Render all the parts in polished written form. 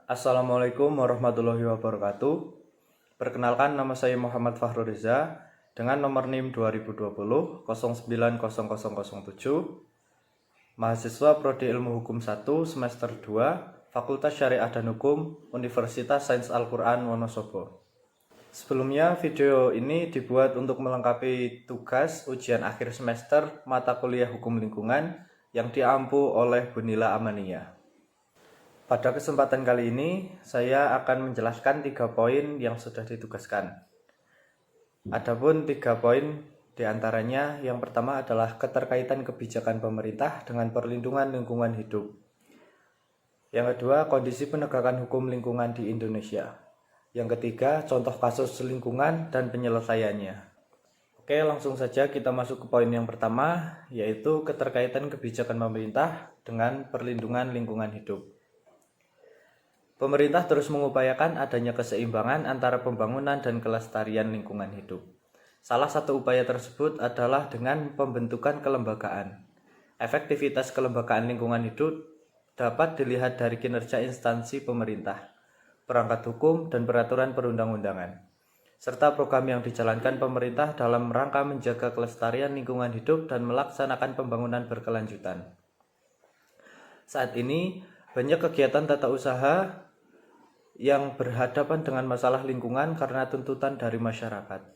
Assalamualaikum warahmatullahi wabarakatuh. Perkenalkan, nama saya Muhammad Fahrul Reza dengan nomor NIM 2020 090007, mahasiswa Prodi Ilmu Hukum 1 semester 2, Fakultas Syariah dan Hukum, Universitas Sains Al-Quran Wonosobo. Sebelumnya, video ini dibuat untuk melengkapi tugas ujian akhir semester mata kuliah Hukum Lingkungan yang diampu oleh Bunila Amania. Pada kesempatan kali ini, saya akan menjelaskan 3 poin yang sudah ditugaskan. Adapun 3 poin diantaranya, yang pertama adalah keterkaitan kebijakan pemerintah dengan perlindungan lingkungan hidup. Yang kedua, kondisi penegakan hukum lingkungan di Indonesia. Yang ketiga, contoh kasus lingkungan dan penyelesaiannya. Oke, langsung saja kita masuk ke poin yang pertama, yaitu keterkaitan kebijakan pemerintah dengan perlindungan lingkungan hidup. Pemerintah terus mengupayakan adanya keseimbangan antara pembangunan dan kelestarian lingkungan hidup. Salah satu upaya tersebut adalah dengan pembentukan kelembagaan. Efektivitas kelembagaan lingkungan hidup dapat dilihat dari kinerja instansi pemerintah, perangkat hukum, dan peraturan perundang-undangan, serta program yang dijalankan pemerintah dalam rangka menjaga kelestarian lingkungan hidup dan melaksanakan pembangunan berkelanjutan. Saat ini, banyak kegiatan tata usaha yang berhadapan dengan masalah lingkungan karena tuntutan dari masyarakat.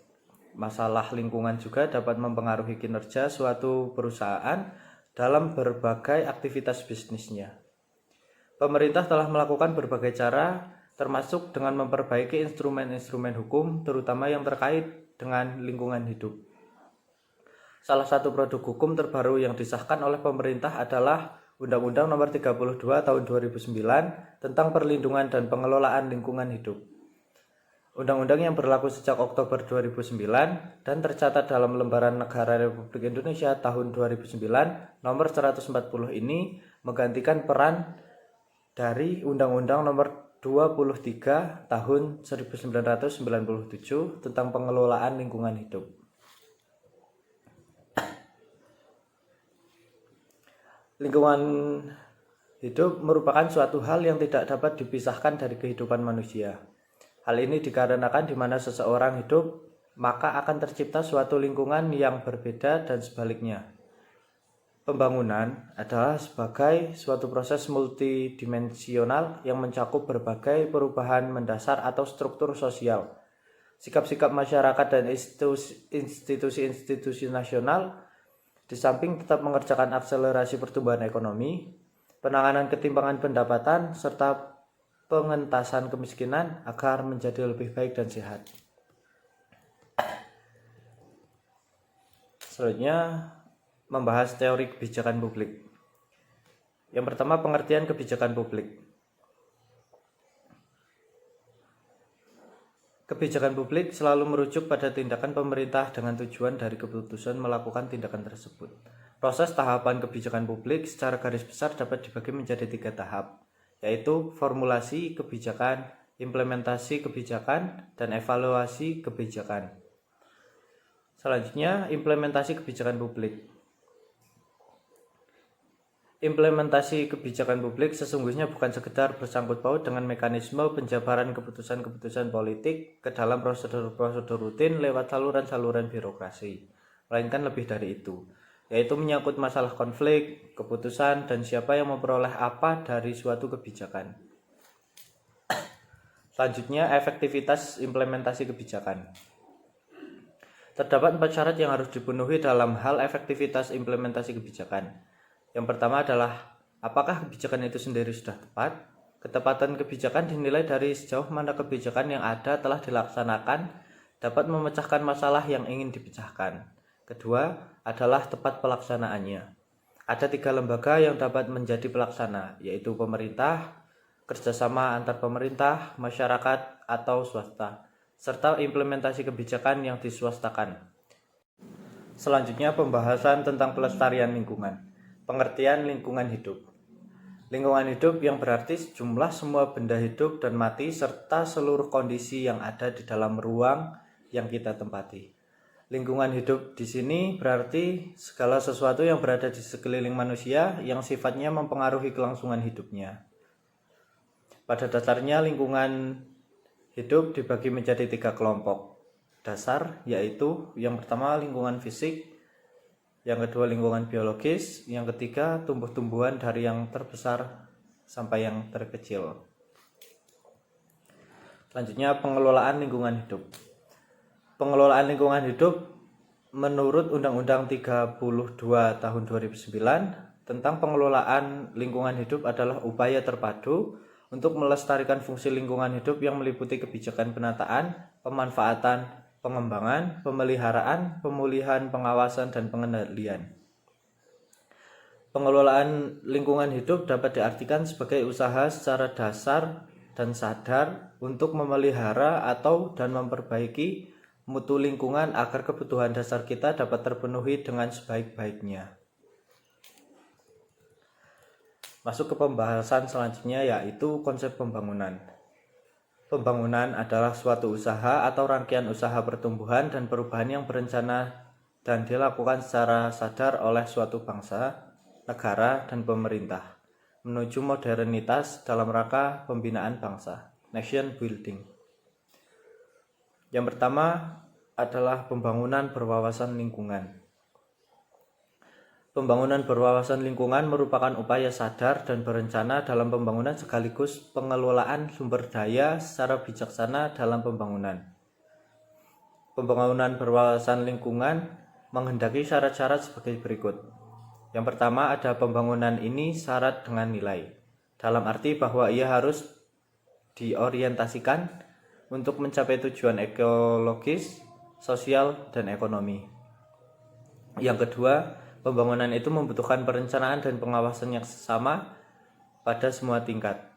Masalah lingkungan juga dapat mempengaruhi kinerja suatu perusahaan dalam berbagai aktivitas bisnisnya. Pemerintah telah melakukan berbagai cara, termasuk dengan memperbaiki instrumen-instrumen hukum, terutama yang terkait dengan lingkungan hidup. Salah satu produk hukum terbaru yang disahkan oleh pemerintah adalah Undang-Undang Nomor 32 Tahun 2009 tentang perlindungan dan pengelolaan lingkungan hidup. Undang-undang yang berlaku sejak Oktober 2009 dan tercatat dalam Lembaran Negara Republik Indonesia tahun 2009 nomor 140 ini menggantikan peran dari Undang-Undang Nomor 23 Tahun 1997 tentang pengelolaan lingkungan hidup. Lingkungan hidup merupakan suatu hal yang tidak dapat dipisahkan dari kehidupan manusia. Hal ini dikarenakan di mana seseorang hidup, maka akan tercipta suatu lingkungan yang berbeda dan sebaliknya. Pembangunan adalah sebagai suatu proses multidimensional yang mencakup berbagai perubahan mendasar atau struktur sosial, sikap-sikap masyarakat dan institusi-institusi nasional. Di samping tetap mengerjakan akselerasi pertumbuhan ekonomi, penanganan ketimpangan pendapatan, serta pengentasan kemiskinan agar menjadi lebih baik dan sehat. Selanjutnya, membahas teori kebijakan publik. Yang pertama, pengertian kebijakan publik. Kebijakan publik selalu merujuk pada tindakan pemerintah dengan tujuan dari keputusan melakukan tindakan tersebut. Proses tahapan kebijakan publik secara garis besar dapat dibagi menjadi 3 tahap, yaitu formulasi kebijakan, implementasi kebijakan, dan evaluasi kebijakan. Selanjutnya, implementasi kebijakan publik. Implementasi kebijakan publik sesungguhnya bukan sekedar bersangkut paut dengan mekanisme penjabaran keputusan-keputusan politik ke dalam prosedur-prosedur rutin lewat saluran-saluran birokrasi, melainkan lebih dari itu, yaitu menyangkut masalah konflik, keputusan, dan siapa yang memperoleh apa dari suatu kebijakan. Selanjutnya, efektivitas implementasi kebijakan. Terdapat 4 syarat yang harus dipenuhi dalam hal efektivitas implementasi kebijakan. Yang pertama adalah, apakah kebijakan itu sendiri sudah tepat? Ketepatan kebijakan dinilai dari sejauh mana kebijakan yang ada telah dilaksanakan dapat memecahkan masalah yang ingin dipecahkan. Kedua adalah tepat pelaksanaannya. Ada 3 lembaga yang dapat menjadi pelaksana, yaitu pemerintah, kerjasama antar pemerintah, masyarakat, atau swasta, serta implementasi kebijakan yang diswastakan. Selanjutnya, pembahasan tentang pelestarian lingkungan. Pengertian lingkungan hidup. Lingkungan hidup yang berarti jumlah semua benda hidup dan mati serta seluruh kondisi yang ada di dalam ruang yang kita tempati. Lingkungan hidup di sini berarti segala sesuatu yang berada di sekeliling manusia yang sifatnya mempengaruhi kelangsungan hidupnya. Pada dasarnya lingkungan hidup dibagi menjadi 3 kelompok dasar, yaitu yang pertama lingkungan fisik, yang kedua lingkungan biologis, yang ketiga tumbuh-tumbuhan dari yang terbesar sampai yang terkecil. Selanjutnya pengelolaan lingkungan hidup. Pengelolaan lingkungan hidup menurut Undang-Undang 32 tahun 2009 tentang pengelolaan lingkungan hidup adalah upaya terpadu untuk melestarikan fungsi lingkungan hidup yang meliputi kebijakan penataan, pemanfaatan, pengembangan, pemeliharaan, pemulihan, pengawasan, dan pengendalian. Pengelolaan lingkungan hidup dapat diartikan sebagai usaha secara dasar dan sadar untuk memelihara atau dan memperbaiki mutu lingkungan agar kebutuhan dasar kita dapat terpenuhi dengan sebaik-baiknya. Masuk ke pembahasan selanjutnya, yaitu konsep pembangunan. Pembangunan adalah suatu usaha atau rangkaian usaha pertumbuhan dan perubahan yang berencana dan dilakukan secara sadar oleh suatu bangsa, negara, dan pemerintah menuju modernitas dalam rangka pembinaan bangsa, nation building. Yang pertama adalah pembangunan berwawasan lingkungan. Pembangunan berwawasan lingkungan merupakan upaya sadar dan berencana dalam pembangunan sekaligus pengelolaan sumber daya secara bijaksana dalam pembangunan. Pembangunan berwawasan lingkungan menghendaki syarat-syarat sebagai berikut. Yang pertama, ada pembangunan ini syarat dengan nilai, dalam arti bahwa ia harus diorientasikan untuk mencapai tujuan ekologis, sosial, dan ekonomi. Yang kedua, pembangunan itu membutuhkan perencanaan dan pengawasan yang sama pada semua tingkat.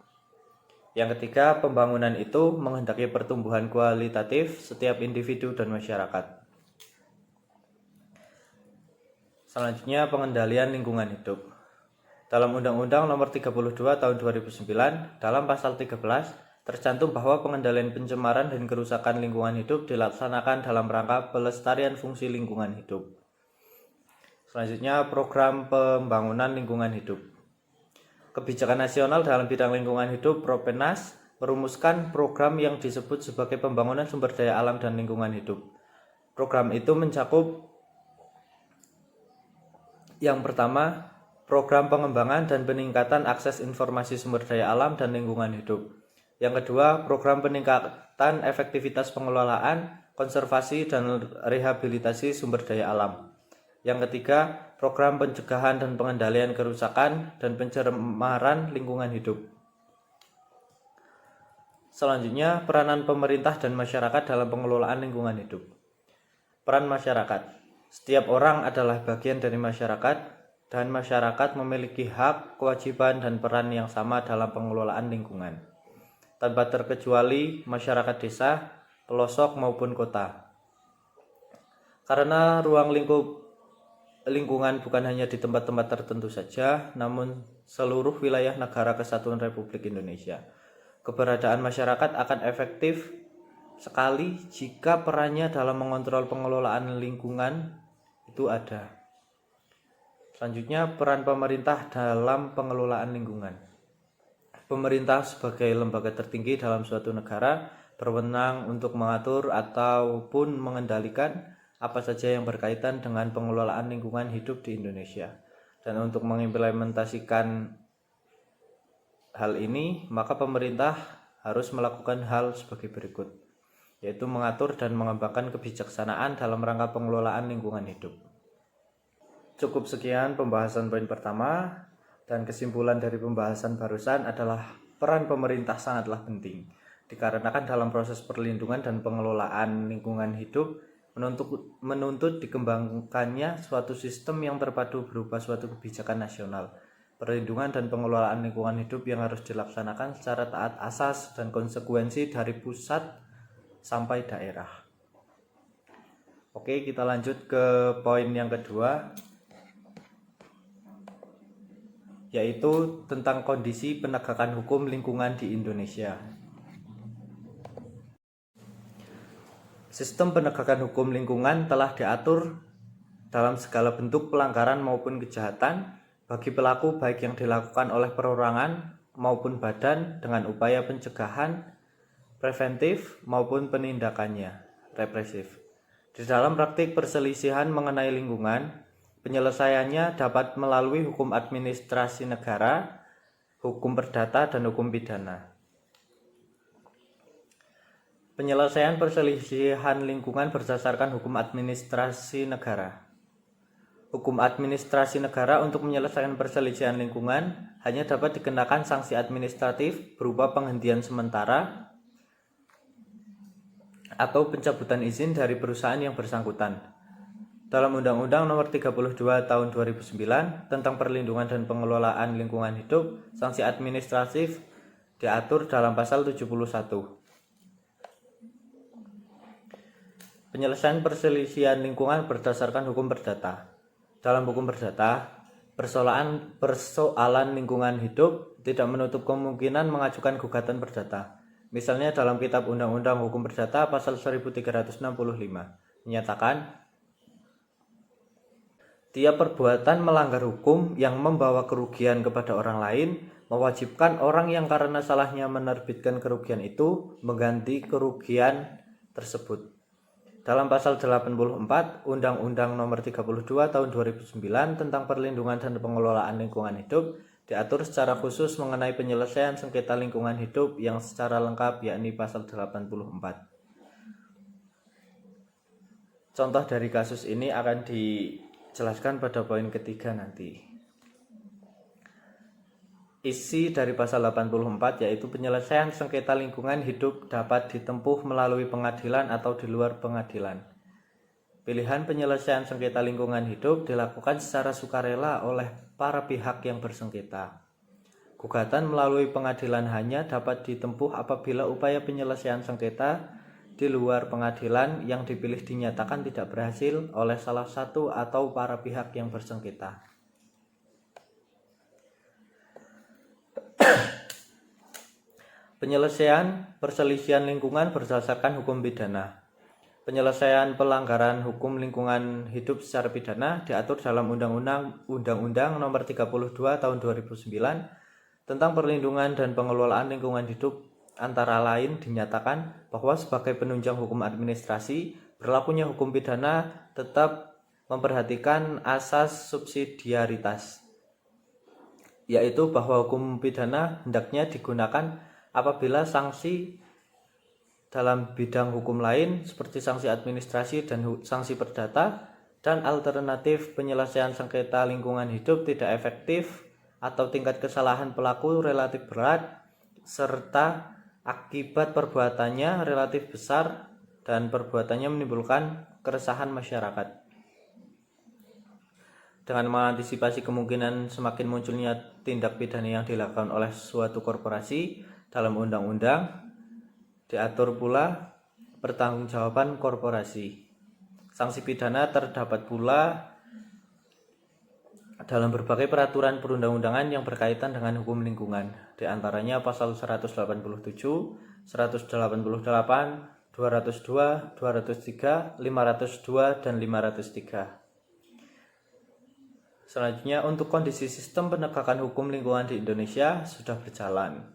Yang ketiga, pembangunan itu menghendaki pertumbuhan kualitatif setiap individu dan masyarakat. Selanjutnya, pengendalian lingkungan hidup. Dalam Undang-Undang Nomor 32 Tahun 2009, dalam pasal 13 tercantum bahwa pengendalian pencemaran dan kerusakan lingkungan hidup dilaksanakan dalam rangka pelestarian fungsi lingkungan hidup. Selanjutnya, program pembangunan lingkungan hidup. Kebijakan nasional dalam bidang lingkungan hidup Propenas merumuskan program yang disebut sebagai pembangunan sumber daya alam dan lingkungan hidup. Program itu mencakup yang pertama, program pengembangan dan peningkatan akses informasi sumber daya alam dan lingkungan hidup. Yang kedua, program peningkatan efektivitas pengelolaan, konservasi, dan rehabilitasi sumber daya alam. Yang ketiga, program pencegahan dan pengendalian kerusakan dan pencemaran lingkungan hidup. Selanjutnya, peranan pemerintah dan masyarakat dalam pengelolaan lingkungan hidup. Peran masyarakat. Setiap orang adalah bagian dari masyarakat, dan masyarakat memiliki hak, kewajiban, dan peran yang sama dalam pengelolaan lingkungan, tanpa terkecuali masyarakat desa, pelosok, maupun kota. Karena ruang lingkungan bukan hanya di tempat-tempat tertentu saja, namun seluruh wilayah Negara Kesatuan Republik Indonesia. Keberadaan masyarakat akan efektif sekali jika perannya dalam mengontrol pengelolaan lingkungan itu ada. Selanjutnya, peran pemerintah dalam pengelolaan lingkungan. Pemerintah sebagai lembaga tertinggi dalam suatu negara berwenang untuk mengatur ataupun mengendalikan apa saja yang berkaitan dengan pengelolaan lingkungan hidup di Indonesia. Dan untuk mengimplementasikan hal ini, maka pemerintah harus melakukan hal sebagai berikut, yaitu mengatur dan mengembangkan kebijaksanaan dalam rangka pengelolaan lingkungan hidup. Cukup sekian pembahasan poin pertama, dan kesimpulan dari pembahasan barusan adalah peran pemerintah sangatlah penting, dikarenakan dalam proses perlindungan dan pengelolaan lingkungan hidup menuntut dikembangkannya suatu sistem yang terpadu berupa suatu kebijakan nasional, perlindungan dan pengelolaan lingkungan hidup yang harus dilaksanakan secara taat asas dan konsekuensi dari pusat sampai daerah. Oke, kita lanjut ke poin yang kedua, yaitu tentang kondisi penegakan hukum lingkungan di Indonesia. Sistem penegakan hukum lingkungan telah diatur dalam segala bentuk pelanggaran maupun kejahatan bagi pelaku, baik yang dilakukan oleh perorangan maupun badan dengan upaya pencegahan, preventif maupun penindakannya, represif. Di dalam praktik perselisihan mengenai lingkungan, penyelesaiannya dapat melalui hukum administrasi negara, hukum perdata, dan hukum pidana. Penyelesaian perselisihan lingkungan berdasarkan hukum administrasi negara. Hukum administrasi negara untuk menyelesaikan perselisihan lingkungan hanya dapat dikenakan sanksi administratif berupa penghentian sementara atau pencabutan izin dari perusahaan yang bersangkutan. Dalam Undang-Undang Nomor 32 Tahun 2009 tentang Perlindungan dan Pengelolaan Lingkungan Hidup, sanksi administratif diatur dalam pasal 71. Penyelesaian perselisihan lingkungan berdasarkan hukum perdata. Dalam hukum perdata, persoalan lingkungan hidup tidak menutup kemungkinan mengajukan gugatan perdata. Misalnya dalam Kitab Undang-Undang Hukum Perdata pasal 1365 menyatakan tiap perbuatan melanggar hukum yang membawa kerugian kepada orang lain mewajibkan orang yang karena salahnya menerbitkan kerugian itu mengganti kerugian tersebut. Dalam pasal 84 Undang-Undang Nomor 32 Tahun 2009 tentang Perlindungan dan Pengelolaan Lingkungan Hidup diatur secara khusus mengenai penyelesaian sengketa lingkungan hidup yang secara lengkap, yakni pasal 84. Contoh dari kasus ini akan dijelaskan pada poin ketiga nanti. Isi dari pasal 84 yaitu penyelesaian sengketa lingkungan hidup dapat ditempuh melalui pengadilan atau di luar pengadilan. Pilihan penyelesaian sengketa lingkungan hidup dilakukan secara sukarela oleh para pihak yang bersengketa. Gugatan melalui pengadilan hanya dapat ditempuh apabila upaya penyelesaian sengketa di luar pengadilan yang dipilih dinyatakan tidak berhasil oleh salah satu atau para pihak yang bersengketa. Penyelesaian perselisihan lingkungan berdasarkan hukum pidana. Penyelesaian pelanggaran hukum lingkungan hidup secara pidana diatur dalam Undang-Undang Nomor 32 Tahun 2009 tentang Perlindungan dan Pengelolaan Lingkungan Hidup. Antara lain dinyatakan bahwa sebagai penunjang hukum administrasi, berlakunya hukum pidana tetap memperhatikan asas subsidiaritas, yaitu bahwa hukum pidana hendaknya digunakan apabila sanksi dalam bidang hukum lain seperti sanksi administrasi dan sanksi perdata dan alternatif penyelesaian sengketa lingkungan hidup tidak efektif atau tingkat kesalahan pelaku relatif berat serta akibat perbuatannya relatif besar dan perbuatannya menimbulkan keresahan masyarakat. Dengan mengantisipasi kemungkinan semakin munculnya tindak pidana yang dilakukan oleh suatu korporasi, dalam undang-undang diatur pula pertanggungjawaban korporasi. Sanksi pidana terdapat pula dalam berbagai peraturan perundang-undangan yang berkaitan dengan hukum lingkungan, di antaranya pasal 187, 188, 202, 203, 502, dan 503. Selanjutnya, untuk kondisi sistem penegakan hukum lingkungan di Indonesia sudah berjalan,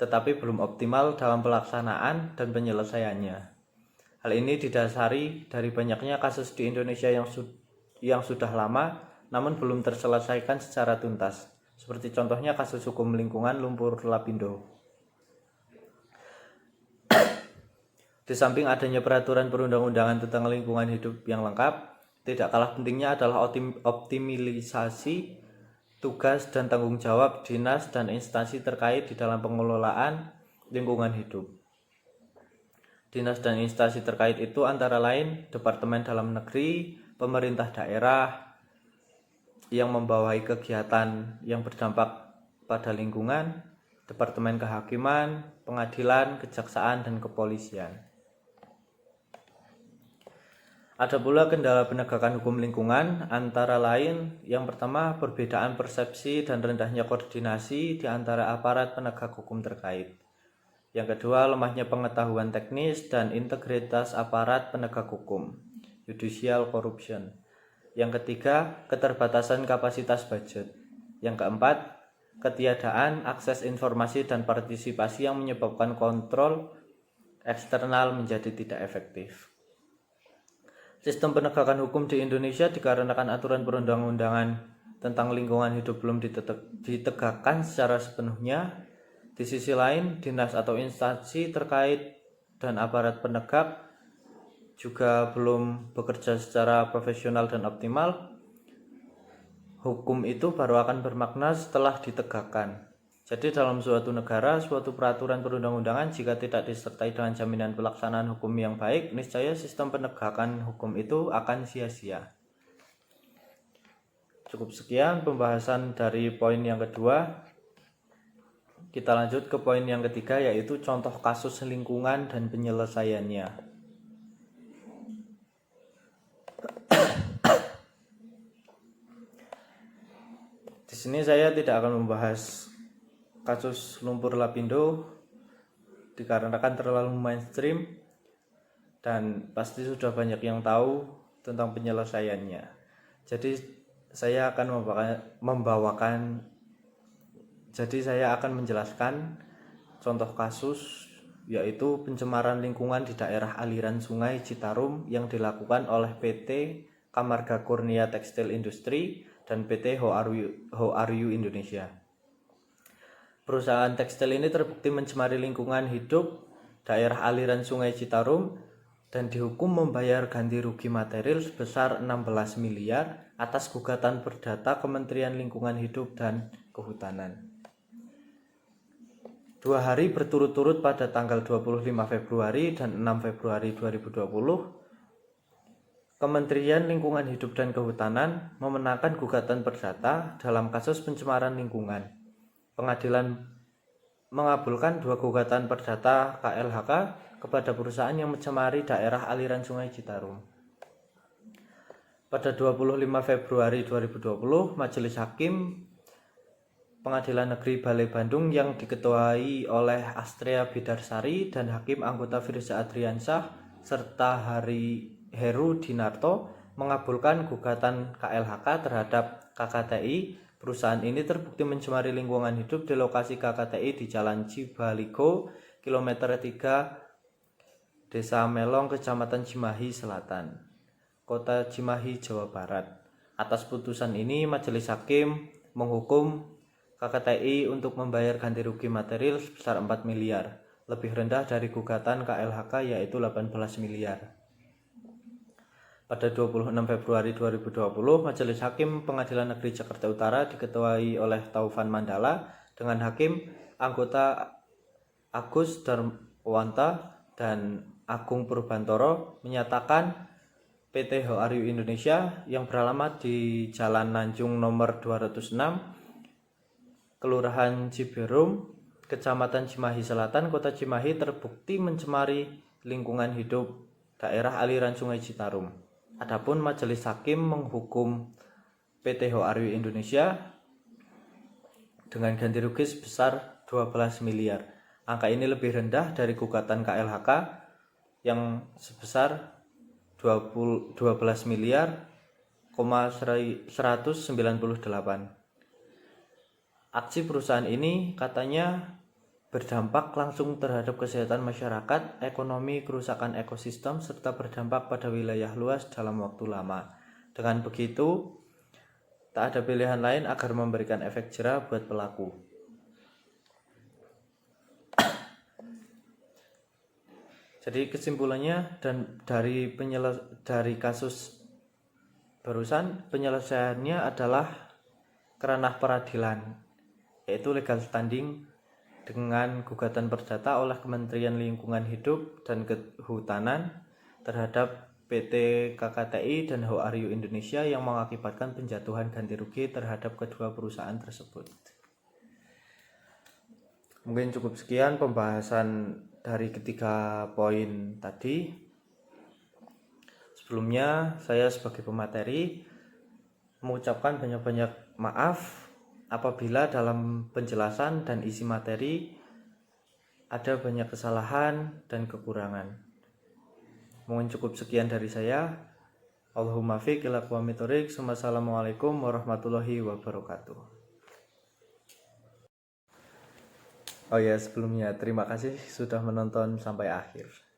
tetapi belum optimal dalam pelaksanaan dan penyelesaiannya. Hal ini didasari dari banyaknya kasus di Indonesia yang sudah lama namun belum terselesaikan secara tuntas, seperti contohnya kasus hukum lingkungan lumpur Lapindo. Di samping adanya peraturan perundang-undangan tentang lingkungan hidup yang lengkap, tidak kalah pentingnya adalah optimalisasi tugas dan tanggung jawab dinas dan instansi terkait di dalam pengelolaan lingkungan hidup. Dinas dan instansi terkait itu antara lain Departemen Dalam Negeri, pemerintah daerah yang membawahi kegiatan yang berdampak pada lingkungan, Departemen Kehakiman, Pengadilan, Kejaksaan, dan Kepolisian. Ada pula kendala penegakan hukum lingkungan, antara lain yang pertama perbedaan persepsi dan rendahnya koordinasi di antara aparat penegak hukum terkait. Yang kedua, lemahnya pengetahuan teknis dan integritas aparat penegak hukum, judicial corruption. Yang ketiga, keterbatasan kapasitas budget. Yang keempat, ketiadaan akses informasi dan partisipasi yang menyebabkan kontrol eksternal menjadi tidak efektif. Sistem penegakan hukum di Indonesia dikarenakan aturan perundang-undangan tentang lingkungan hidup belum ditegakkan secara sepenuhnya. Di sisi lain, dinas atau instansi terkait dan aparat penegak juga belum bekerja secara profesional dan optimal. Hukum itu baru akan bermakna setelah ditegakkan. Jadi dalam suatu negara, suatu peraturan perundang-undangan jika tidak disertai dengan jaminan pelaksanaan hukum yang baik, niscaya sistem penegakan hukum itu akan sia-sia. Cukup sekian pembahasan dari poin yang kedua. Kita lanjut ke poin yang ketiga, yaitu contoh kasus lingkungan dan penyelesaiannya. Di sini saya tidak akan membahas kasus lumpur lapindo dikarenakan terlalu mainstream dan pasti sudah banyak yang tahu tentang penyelesaiannya. Jadi saya akan menjelaskan contoh kasus, yaitu pencemaran lingkungan di daerah aliran Sungai Citarum yang dilakukan oleh PT Kamarga Kurnia Tekstil Industri dan PT Ho.Aryu Indonesia. Perusahaan tekstil ini terbukti mencemari lingkungan hidup daerah aliran Sungai Citarum dan dihukum membayar ganti rugi material sebesar 16 miliar atas gugatan perdata Kementerian Lingkungan Hidup dan Kehutanan. 2 hari berturut-turut pada tanggal 25 Februari dan 6 Februari 2020, Kementerian Lingkungan Hidup dan Kehutanan memenangkan gugatan perdata dalam kasus pencemaran lingkungan. Pengadilan mengabulkan 2 gugatan perdata KLHK kepada perusahaan yang mencemari daerah aliran Sungai Citarum. Pada 25 Februari 2020, Majelis Hakim Pengadilan Negeri Balai Bandung yang diketuai oleh Astrea Bidarsari dan Hakim anggota Firza Adriansyah serta Heru Dinarto mengabulkan gugatan KLHK terhadap KKTI. Perusahaan ini terbukti mencemari lingkungan hidup di lokasi KKTI di Jalan Cibaligo, kilometer 3, Desa Melong, Kecamatan Cimahi Selatan, Kota Cimahi, Jawa Barat. Atas putusan ini, Majelis Hakim menghukum KKTI untuk membayar ganti rugi material sebesar 4 miliar, lebih rendah dari gugatan KLHK yaitu 18 miliar. Pada 26 Februari 2020, Majelis Hakim Pengadilan Negeri Jakarta Utara diketuai oleh Taufan Mandala dengan Hakim anggota Agus Darwanta dan Agung Purbantoro menyatakan PT Ho.Aryu Indonesia yang beralamat di Jalan Nanjung nomor 206, Kelurahan Cibirum, Kecamatan Cimahi Selatan, Kota Cimahi terbukti mencemari lingkungan hidup daerah aliran Sungai Citarum. Adapun Majelis Hakim menghukum PT Ho.Aryu Indonesia dengan ganti rugi sebesar 12 miliar. Angka ini lebih rendah dari gugatan KLHK yang sebesar 12 miliar, 198. Aksi perusahaan ini katanya berdampak langsung terhadap kesehatan masyarakat, ekonomi, kerusakan ekosistem, serta berdampak pada wilayah luas dalam waktu lama. Dengan begitu, tak ada pilihan lain agar memberikan efek jera buat pelaku. Jadi kesimpulannya, dan dari kasus barusan, penyelesaiannya adalah kerana peradilan, yaitu legal standing dengan gugatan perdata oleh Kementerian Lingkungan Hidup dan Kehutanan terhadap PT KKTI dan Ho.Aryu Indonesia yang mengakibatkan penjatuhan ganti rugi terhadap kedua perusahaan tersebut. Mungkin cukup sekian pembahasan dari ketiga poin tadi. Sebelumnya saya sebagai pemateri mengucapkan banyak-banyak maaf apabila dalam penjelasan dan isi materi ada banyak kesalahan dan kekurangan. Mungkin cukup sekian dari saya. Allahumma fiq ila aqwamit thoriq. Wassalamualaikum warahmatullahi wabarakatuh. Oh ya, sebelumnya terima kasih sudah menonton sampai akhir.